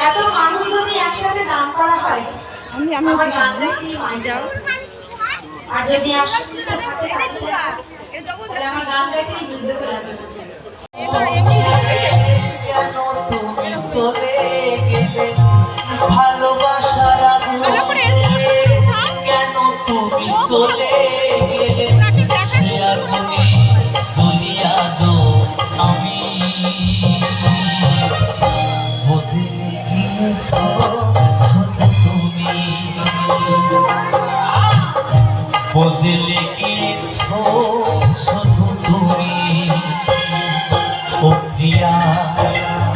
এত মানুষ যদি একসাথে গান করা হয় আর যদি আমার গান গাইতে মিউজিক লাগে তুমি চলে গেলে ভালোবাসার কেন তুমি চলে গেলে দুনিয়া যো আমি বদলে গিয়েছ শুধু তুমি বদলে গিয়েছ শুধু তুমি ও প্রিয়া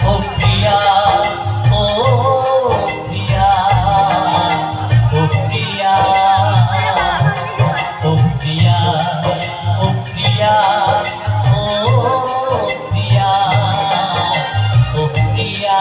ও প্রিয়া ও প্রিয়া ও প্রিয়া ও প্রিয়া ও প্রিয়া ও প্রিয়া ও প্রিয়া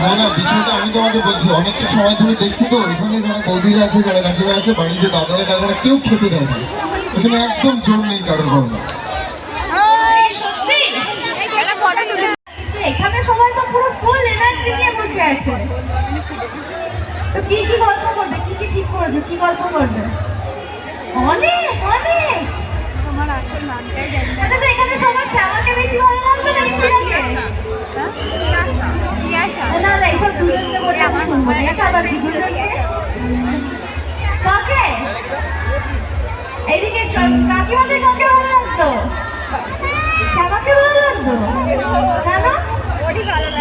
না না, বিষয়টা আমি তোমাকে বলছি, অনেকটা সময় ধরে দেখছি তো এখানে যারা বৌদিরা আছে, যারা কাকিমা আছে, বাড়িতে দাদারা কাকারা কেউ খেতে দেয় না। এখানে একদম জোর নেই কারোর কোনো। সত্যি কিন্তু এখানে সবাই তো পুরো ফুল এনার্জি নিয়ে বসে আছে। তো কি কি গল্প করবে, কি কি ঠিক করেছো, কি গল্প করবে? অনেক অনেক। তোমার আসল নামটাই জানি না। তো এখানে সবার শ্যামাকে বেশি ভালো লাগতো না ইন্দিরাকে? না না, এসব দুজনকে বলে আমার শুনবো না। এটা আবার কি দুজনকে? কাকে? এইদিকে কাকিমাদের কাকে ভালো লাগতো? শ্যামাকে ভালো লাগতো? কেন?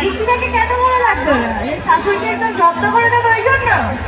ইন্দিরাকে কেন ভালো লাগতো না? শাশুড়িকে একদম জব্দ করে দেবো ওই জন্য?